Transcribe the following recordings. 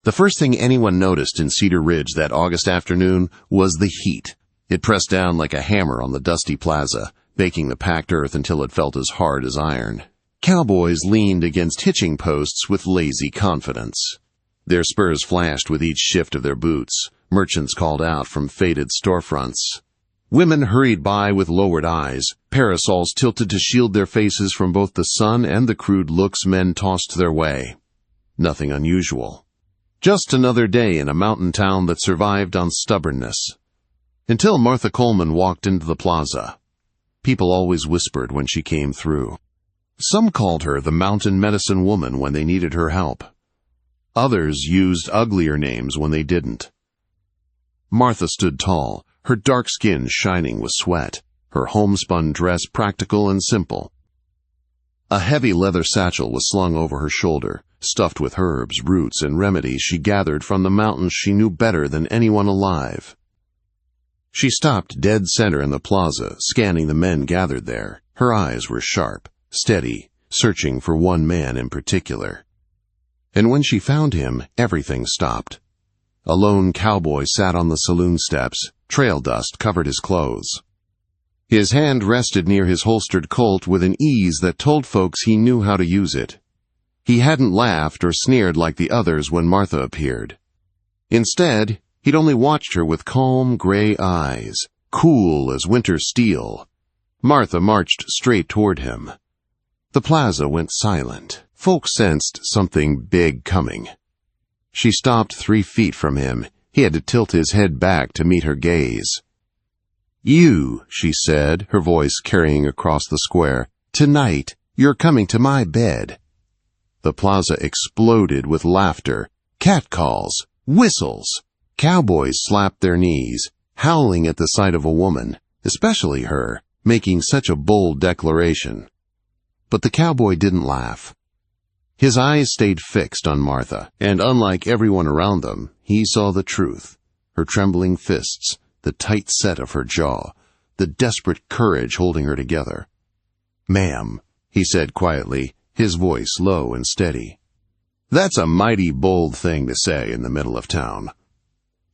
The first thing anyone noticed in Cedar Ridge that August afternoon was the heat. It pressed down like a hammer on the dusty plaza, baking the packed earth until it felt as hard as iron. Cowboys leaned against hitching posts with lazy confidence. Their spurs flashed with each shift of their boots. Merchants called out from faded storefronts. Women hurried by with lowered eyes, parasols tilted to shield their faces from both the sun and the crude looks men tossed their way. Nothing unusual. Just another day in a mountain town that survived on stubbornness. Until Martha Coleman walked into the plaza. People always whispered when she came through. Some called her the mountain medicine woman when they needed her help. Others used uglier names when they didn't. Martha stood tall, her dark skin shining with sweat, her homespun dress practical and simple. A heavy leather satchel was slung over her shoulder, stuffed with herbs, roots, and remedies she gathered from the mountains she knew better than anyone alive. She stopped dead center in the plaza, scanning the men gathered there. Her eyes were sharp, steady, searching for one man in particular. And when she found him, everything stopped. A lone cowboy sat on the saloon steps. Trail dust covered his clothes. His hand rested near his holstered Colt with an ease that told folks he knew how to use it. He hadn't laughed or sneered like the others when Martha appeared. Instead, he'd only watched her with calm gray eyes, cool as winter steel. Martha marched straight toward him. The plaza went silent. Folks sensed something big coming. She stopped 3 feet from him. He had to tilt his head back to meet her gaze. "You," she said, her voice carrying across the square, "tonight, you're coming to my bed." The plaza exploded with laughter, catcalls, whistles. Cowboys slapped their knees, howling at the sight of a woman, especially her, making such a bold declaration. But the cowboy didn't laugh. His eyes stayed fixed on Martha, and unlike everyone around them, he saw the truth. Her trembling fists, the tight set of her jaw, the desperate courage holding her together. "Ma'am," he said quietly, his voice low and steady. "That's a mighty bold thing to say in the middle of town."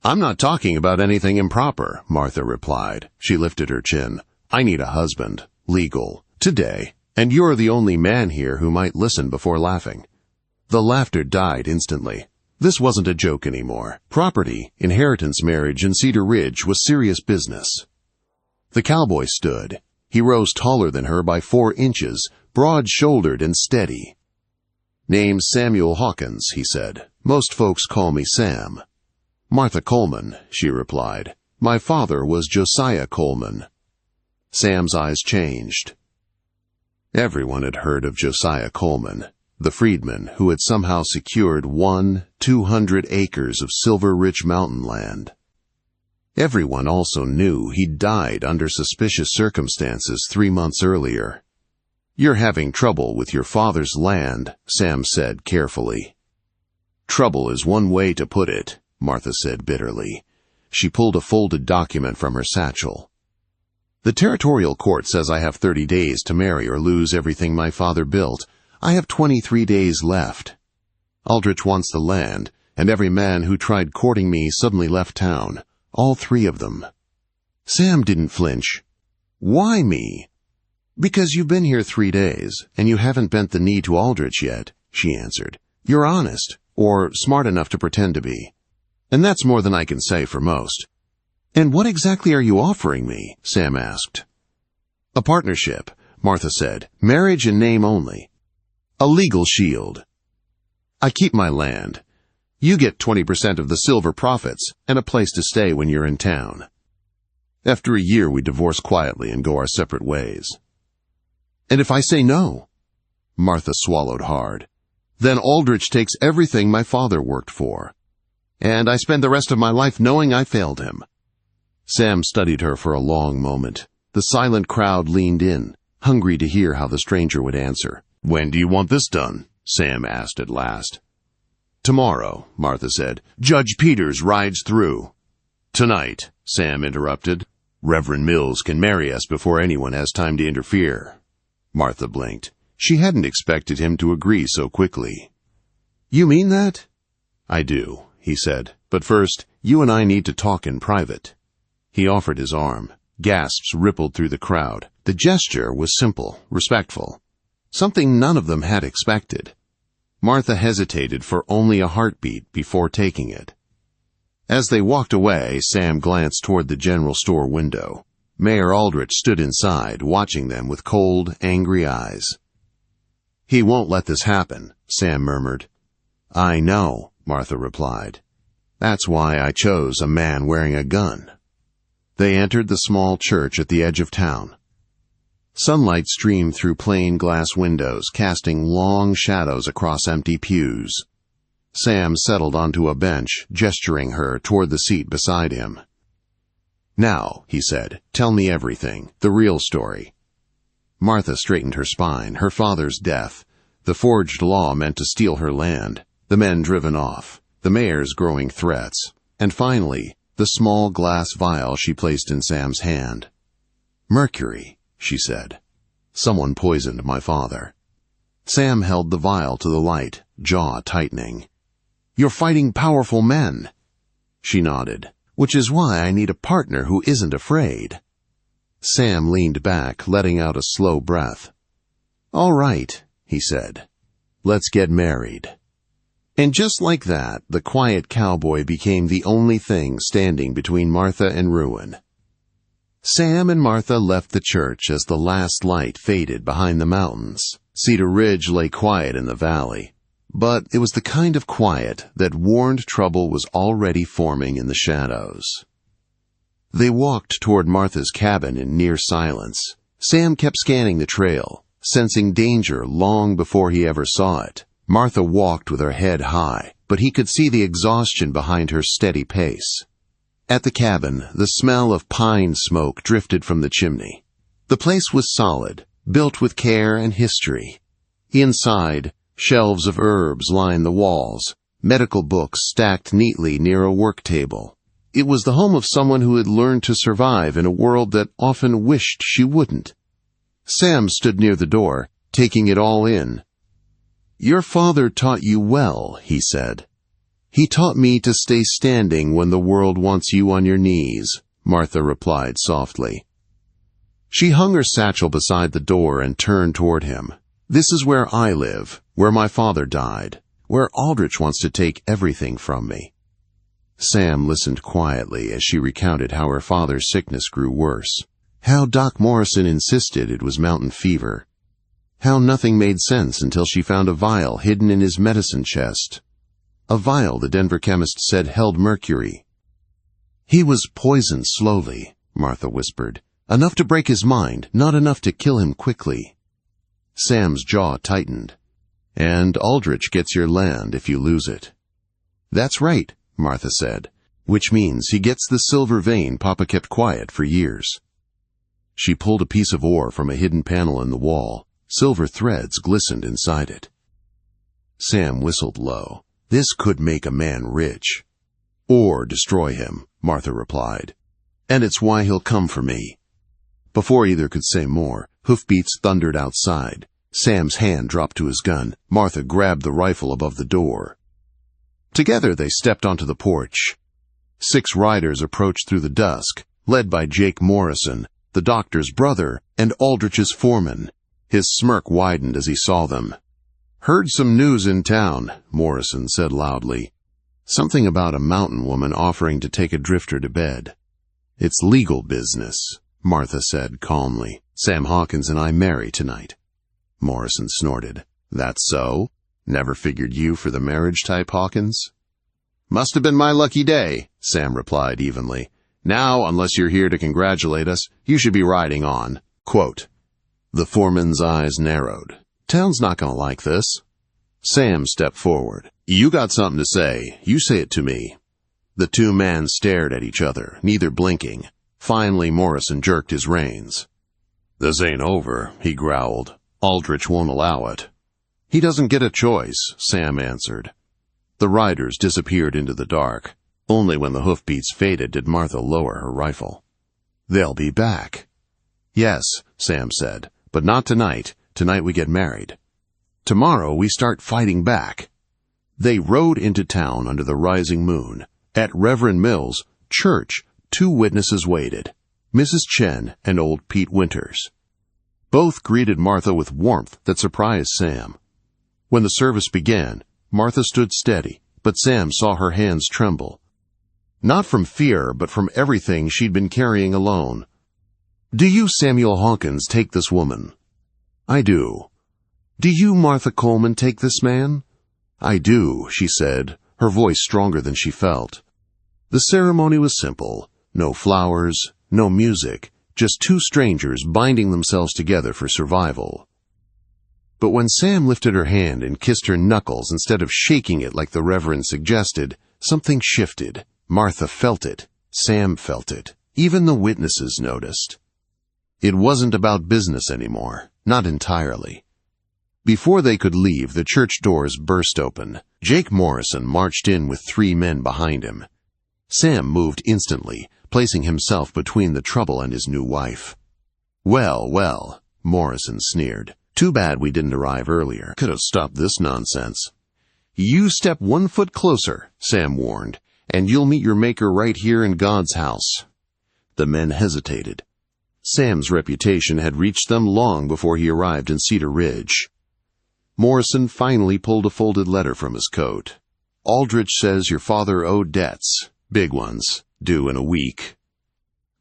"I'm not talking about anything improper," Martha replied. She lifted her chin. "I need a husband, legal, today. And you're the only man here who might listen before laughing." The laughter died instantly. This wasn't a joke anymore. Property, inheritance marriage in Cedar Ridge was serious business. The cowboy stood. He rose taller than her by 4 inches, broad-shouldered and steady. "Name's Samuel Hawkins," he said. "Most folks call me Sam." "Martha Coleman," she replied. "My father was Josiah Coleman." Sam's eyes changed. Everyone had heard of Josiah Coleman, the freedman who had somehow secured 200 acres of silver-rich mountain land. Everyone also knew he'd died under suspicious circumstances 3 months earlier. "You're having trouble with your father's land," Sam said carefully. "Trouble is one way to put it," Martha said bitterly. She pulled a folded document from her satchel. "The territorial court says I have 30 days to marry or lose everything my father built. I have 23 days left. Aldrich wants the land, and every man who tried courting me suddenly left town. All 3 of them." Sam didn't flinch. "Why me?" "Because you've been here 3 days, and you haven't bent the knee to Aldrich yet," she answered. "You're honest, or smart enough to pretend to be. And that's more than I can say for most." "And what exactly are you offering me?" Sam asked. "A partnership," Martha said. "Marriage in name only. A legal shield. I keep my land. You get 20% of the silver profits and a place to stay when you're in town. After a year, we divorce quietly and go our separate ways." "And if I say no?" Martha swallowed hard. "Then Aldrich takes everything my father worked for. And I spend the rest of my life knowing I failed him." Sam studied her for a long moment. The silent crowd leaned in, hungry to hear how the stranger would answer. "When do you want this done?" Sam asked at last. "Tomorrow," Martha said. "Judge Peters rides through." "Tonight," Sam interrupted. "Reverend Mills can marry us before anyone has time to interfere." Martha blinked. She hadn't expected him to agree so quickly. "You mean that?" "I do," he said. "But first, you and I need to talk in private." He offered his arm. Gasps rippled through the crowd. The gesture was simple, respectful. Something none of them had expected. Martha hesitated for only a heartbeat before taking it. As they walked away, Sam glanced toward the general store window. Mayor Aldrich stood inside, watching them with cold, angry eyes. "He won't let this happen," Sam murmured. "I know," Martha replied. "That's why I chose a man wearing a gun." They entered the small church at the edge of town. Sunlight streamed through plain glass windows, casting long shadows across empty pews. Sam settled onto a bench, gesturing her toward the seat beside him. "Now," he said, "tell me everything, the real story." Martha straightened her spine. Her father's death, the forged law meant to steal her land, the men driven off, the mayor's growing threats, and finally, the small glass vial she placed in Sam's hand. "Mercury," she said. "Someone poisoned my father." Sam held the vial to the light, jaw tightening. "You're fighting powerful men." She nodded. "Which is why I need a partner who isn't afraid." Sam leaned back, letting out a slow breath. "All right," he said. "Let's get married." And just like that, the quiet cowboy became the only thing standing between Martha and ruin. Sam and Martha left the church as the last light faded behind the mountains. Cedar Ridge lay quiet in the valley, but it was the kind of quiet that warned trouble was already forming in the shadows. They walked toward Martha's cabin in near silence. Sam kept scanning the trail, sensing danger long before he ever saw it. Martha walked with her head high, but he could see the exhaustion behind her steady pace. At the cabin, the smell of pine smoke drifted from the chimney. The place was solid, built with care and history. Inside, shelves of herbs lined the walls, medical books stacked neatly near a work table. It was the home of someone who had learned to survive in a world that often wished she wouldn't. Sam stood near the door, taking it all in. "Your father taught you well," he said. "He taught me to stay standing when the world wants you on your knees," Martha replied softly. She hung her satchel beside the door and turned toward him. "This is where I live, where my father died, where Aldrich wants to take everything from me." Sam listened quietly as she recounted how her father's sickness grew worse, how Doc Morrison insisted it was mountain fever, how nothing made sense until she found a vial hidden in his medicine chest. A vial the Denver chemist said held mercury. "He was poisoned slowly," Martha whispered. "Enough to break his mind, not enough to kill him quickly." Sam's jaw tightened. "And Aldrich gets your land if you lose it." "That's right," Martha said, "which means he gets the silver vein Papa kept quiet for years." She pulled a piece of ore from a hidden panel in the wall. Silver threads glistened inside it. Sam whistled low. "This could make a man rich." "Or destroy him," Martha replied. "And it's why he'll come for me." Before either could say more, hoofbeats thundered outside. Sam's hand dropped to his gun. Martha grabbed the rifle above the door. Together they stepped onto the porch. 6 riders approached through the dusk, led by Jake Morrison, the doctor's brother, and Aldrich's foreman. His smirk widened as he saw them. "Heard some news in town," Morrison said loudly. "Something about a mountain woman offering to take a drifter to bed." "It's legal business," Martha said calmly. "Sam Hawkins and I marry tonight." Morrison snorted. "That's so? Never figured you for the marriage type, Hawkins?" "Must have been my lucky day," Sam replied evenly. "Now, unless you're here to congratulate us, you should be riding on." Quote. The foreman's eyes narrowed. "Town's not going to like this." Sam stepped forward. "You got something to say. You say it to me." The 2 men stared at each other, neither blinking. Finally, Morrison jerked his reins. "This ain't over," he growled. "Aldrich won't allow it." "He doesn't get a choice," Sam answered. The riders disappeared into the dark. Only when the hoofbeats faded did Martha lower her rifle. "They'll be back." "Yes," Sam said, "but not tonight. Tonight we get married. Tomorrow we start fighting back." They rode into town under the rising moon. At Reverend Mills' church, 2 witnesses waited, Mrs. Chen and old Pete Winters. Both greeted Martha with warmth that surprised Sam. When the service began, Martha stood steady, but Sam saw her hands tremble. Not from fear, but from everything she'd been carrying alone. "Do you, Samuel Hawkins, take this woman?" "I do." "Do you, Martha Coleman, take this man?" "I do," she said, her voice stronger than she felt. The ceremony was simple. No flowers, no music, just 2 strangers binding themselves together for survival. But when Sam lifted her hand and kissed her knuckles instead of shaking it like the Reverend suggested, something shifted. Martha felt it. Sam felt it. Even the witnesses noticed. It wasn't about business anymore. Not entirely. Before they could leave, the church doors burst open. Jake Morrison marched in with 3 men behind him. Sam moved instantly, placing himself between the trouble and his new wife. "Well, well," Morrison sneered. "Too bad we didn't arrive earlier. Could have stopped this nonsense." "You step 1 foot closer," Sam warned, "and you'll meet your maker right here in God's house." The men hesitated. Sam's reputation had reached them long before he arrived in Cedar Ridge. Morrison finally pulled a folded letter from his coat. "Aldrich says your father owed debts. Big ones, due in a week."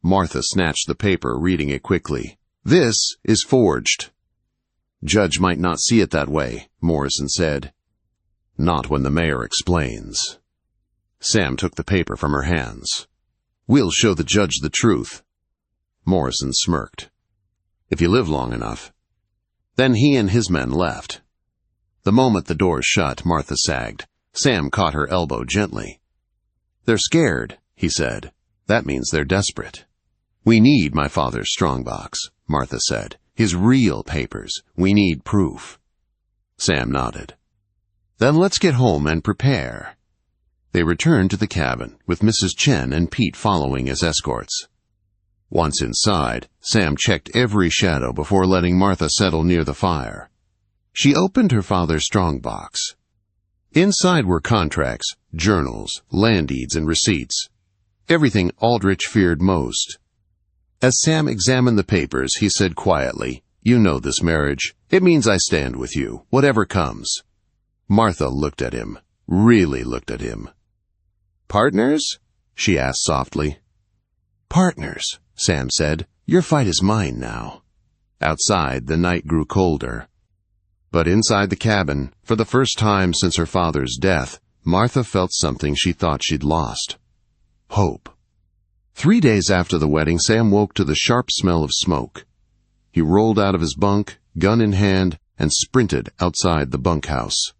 Martha snatched the paper, reading it quickly. "This is forged." "Judge might not see it that way," Morrison said. "Not when the mayor explains." Sam took the paper from her hands. "We'll show the judge the truth." Morrison smirked. "If you live long enough." Then he and his men left. The moment the doors shut, Martha sagged. Sam caught her elbow gently. "They're scared," he said. "That means they're desperate." "We need my father's strongbox," Martha said. "His real papers. We need proof." Sam nodded. "Then let's get home and prepare." They returned to the cabin, with Mrs. Chen and Pete following as escorts. Once inside, Sam checked every shadow before letting Martha settle near the fire. She opened her father's strongbox. Inside were contracts, journals, land deeds, and receipts. Everything Aldrich feared most. As Sam examined the papers, he said quietly, "You know this marriage. It means I stand with you, whatever comes." Martha looked at him, really looked at him. "Partners?" she asked softly. "Partners," Sam said. "Your fight is mine now." Outside, the night grew colder. But inside the cabin, for the first time since her father's death, Martha felt something she thought she'd lost. Hope. 3 days after the wedding, Sam woke to the sharp smell of smoke. He rolled out of his bunk, gun in hand, and sprinted outside the bunkhouse.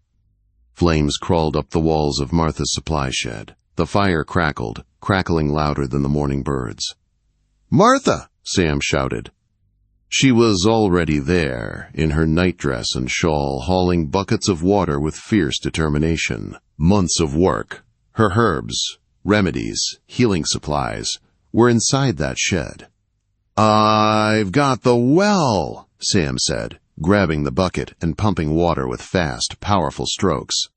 Flames crawled up the walls of Martha's supply shed. The fire crackled, crackling louder than the morning birds. "Martha!" Sam shouted. She was already there, in her nightdress and shawl, hauling buckets of water with fierce determination. Months of work, her herbs, remedies, healing supplies, were inside that shed. "I've got the well," Sam said, grabbing the bucket and pumping water with fast, powerful strokes.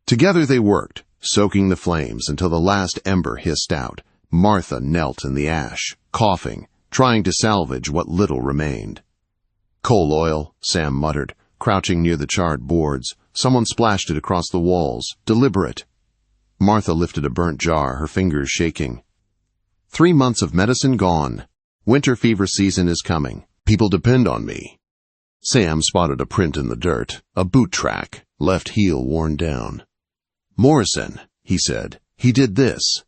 Together they worked, soaking the flames until the last ember hissed out. Martha knelt in the ash, coughing, trying to salvage what little remained. "Coal oil," Sam muttered, crouching near the charred boards. Someone splashed it across the walls, deliberate. Martha lifted a burnt jar, her fingers shaking. 3 months of medicine gone. Winter fever season is coming. People depend on me. Sam spotted a print in the dirt, a boot track, left heel worn down. "Morrison," he said. "He did this."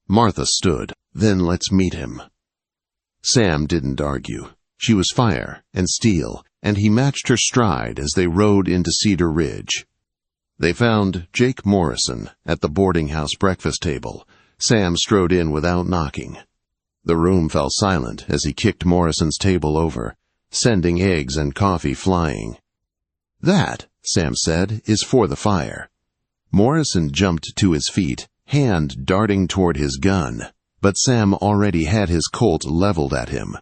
Martha stood. "Then let's meet him." Sam didn't argue. She was fire and steel, and he matched her stride as they rode into Cedar Ridge. They found Jake Morrison at the boarding house breakfast table. Sam strode in without knocking. The room fell silent as he kicked Morrison's table over, sending eggs and coffee flying. "That," Sam said, "is for the fire." Morrison jumped to his feet, hand darting toward his gun, but Sam already had his Colt leveled at him.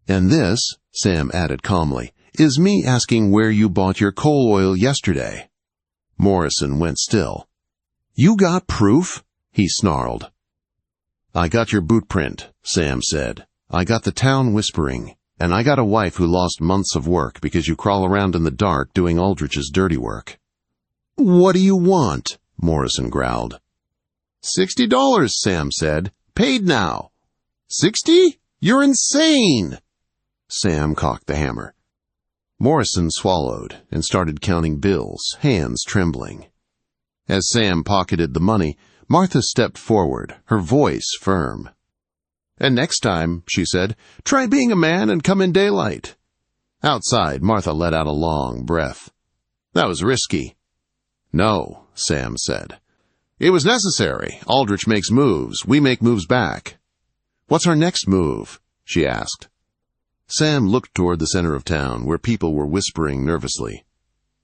"And this," Sam added calmly, "is me asking where you bought your coal oil yesterday." Morrison went still. "You got proof?" he snarled. "I got your boot print," Sam said. "I got the town whispering. And I got a wife who lost months of work because you crawl around in the dark doing Aldrich's dirty work." "What do you want?" Morrison growled. $60, Sam said. "Paid now." "60? You're insane!" Sam cocked the hammer. Morrison swallowed and started counting bills, hands trembling. As Sam pocketed the money, Martha stepped forward, her voice firm. "And next time," she said, "try being a man and come in daylight." Outside, Martha let out a long breath. "That was risky." "No," Sam said. "It was necessary. Aldrich makes moves. We make moves back." "What's our next move?" she asked. Sam looked toward the center of town, where people were whispering nervously.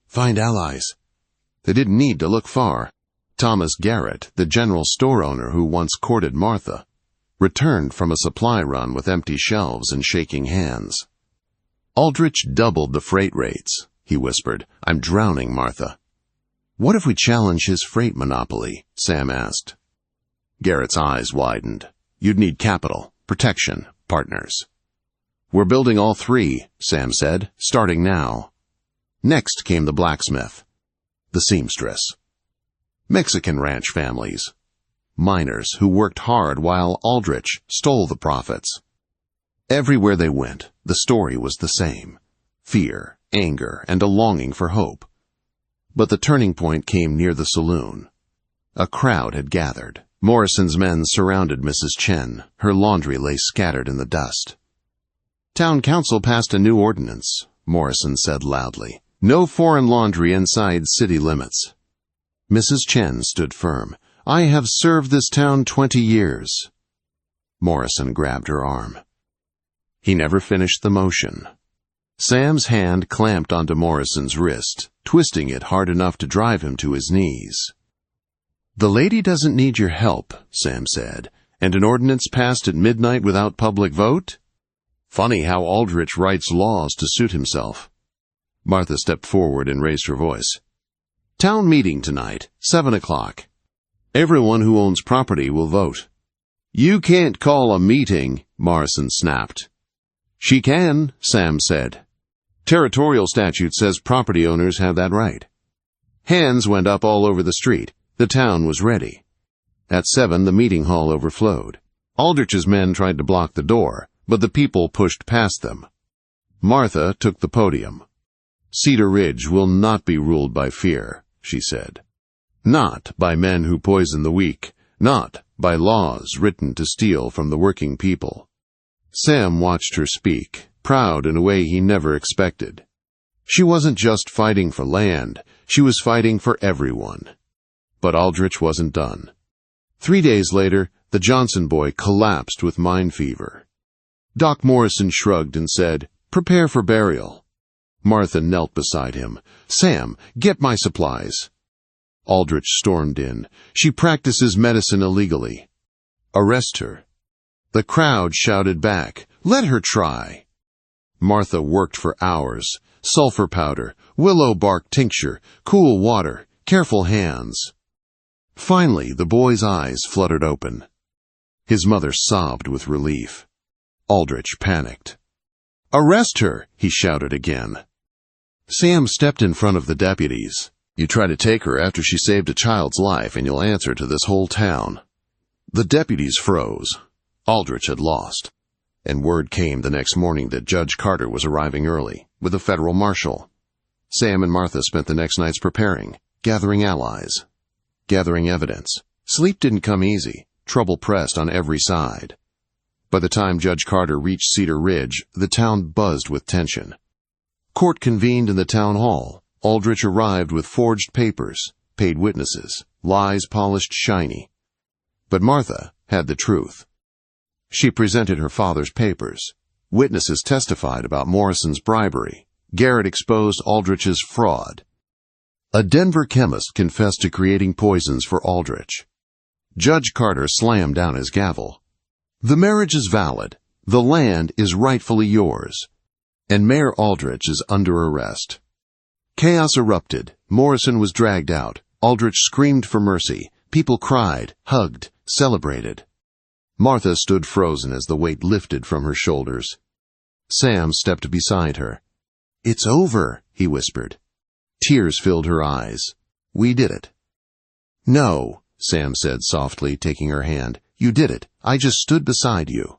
"Find allies." They didn't need to look far. Thomas Garrett, the general store owner who once courted Martha, returned from a supply run with empty shelves and shaking hands. "Aldrich doubled the freight rates," he whispered. "I'm drowning, Martha." "What if we challenge his freight monopoly?" Sam asked. Garrett's eyes widened. "You'd need capital, protection, partners." "We're building all three," Sam said, "starting now." Next came the blacksmith, the seamstress, Mexican ranch families, miners who worked hard while Aldrich stole the profits. Everywhere they went, the story was the same: fear, anger, and a longing for hope. But the turning point came near the saloon. A crowd had gathered. Morrison's men surrounded Mrs. Chen. Her laundry lay scattered in the dust. "Town council passed a new ordinance," Morrison said loudly. "No foreign laundry inside city limits." Mrs. Chen stood firm. "I have served this town 20 years. Morrison grabbed her arm. He never finished the motion. Sam's hand clamped onto Morrison's wrist, twisting it hard enough to drive him to his knees. "The lady doesn't need your help," Sam said. "And an ordinance passed at midnight without public vote? Funny how Aldrich writes laws to suit himself." Martha stepped forward and raised her voice. "Town meeting tonight, 7 o'clock. Everyone who owns property will vote." "You can't call a meeting," Morrison snapped. "She can," Sam said. "Territorial statute says property owners have that right." Hands went up all over the street. The town was ready. At 7, the meeting hall overflowed. Aldrich's men tried to block the door, but the people pushed past them. Martha took the podium. "Cedar Ridge will not be ruled by fear," she said. "Not by men who poison the weak, not by laws written to steal from the working people." Sam watched her speak, proud in a way he never expected. She wasn't just fighting for land, she was fighting for everyone. But Aldrich wasn't done. 3 days later, the Johnson boy collapsed with mind fever. Doc Morrison shrugged and said, "Prepare for burial." Martha knelt beside him. "Sam, get my supplies." Aldrich stormed in. "She practices medicine illegally." "Arrest her." The crowd shouted back, "Let her try." Martha worked for hours. Sulfur powder, willow bark tincture, cool water, careful hands. Finally, the boy's eyes fluttered open. His mother sobbed with relief. Aldrich panicked. "Arrest her!" he shouted again. Sam stepped in front of the deputies. "You try to take her after she saved a child's life, and you'll answer to this whole town." The deputies froze. Aldrich had lost. And word came the next morning that Judge Carter was arriving early, with a federal marshal. Sam and Martha spent the next nights preparing, gathering allies, gathering evidence. Sleep didn't come easy. Trouble pressed on every side. By the time Judge Carter reached Cedar Ridge, the town buzzed with tension. Court convened in the town hall. Aldrich arrived with forged papers, paid witnesses, lies polished shiny. But Martha had the truth. She presented her father's papers. Witnesses testified about Morrison's bribery. Garrett exposed Aldrich's fraud. A Denver chemist confessed to creating poisons for Aldrich. Judge Carter slammed down his gavel. "The marriage is valid. The land is rightfully yours. And Mayor Aldrich is under arrest." Chaos erupted. Morrison was dragged out. Aldrich screamed for mercy. People cried, hugged, celebrated. Martha stood frozen as the weight lifted from her shoulders. Sam stepped beside her. "It's over," he whispered. Tears filled her eyes. "We did it." "No," Sam said softly, taking her hand. "You did it. I just stood beside you."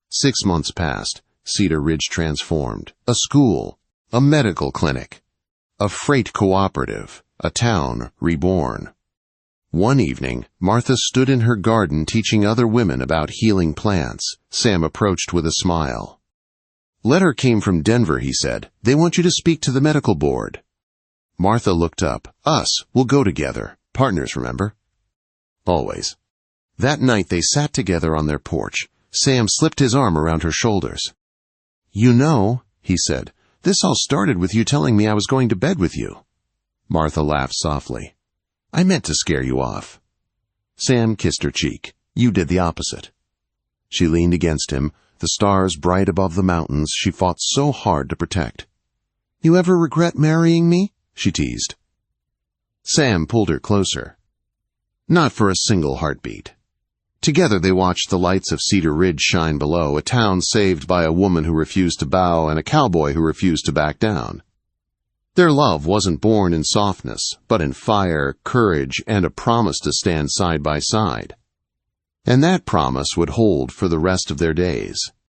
6 months passed. Cedar Ridge transformed. A school. A medical clinic. A freight cooperative. A town reborn. One evening, Martha stood in her garden teaching other women about healing plants. Sam approached with a smile. "Letter came from Denver," he said. "They want you to speak to the medical board." Martha looked up. "Us. We'll go together. Partners, remember?" "Always." That night they sat together on their porch. Sam slipped his arm around her shoulders. "You know," he said, "this all started with you telling me I was going to bed with you." Martha laughed softly. "I meant to scare you off." Sam kissed her cheek. "You did the opposite." She leaned against him, the stars bright above the mountains she fought so hard to protect. "You ever regret marrying me?" she teased. Sam pulled her closer. Not for a single heartbeat. Together they watched the lights of Cedar Ridge shine below, a town saved by a woman who refused to bow and a cowboy who refused to back down. Their love wasn't born in softness, but in fire, courage, and a promise to stand side by side. And that promise would hold for the rest of their days.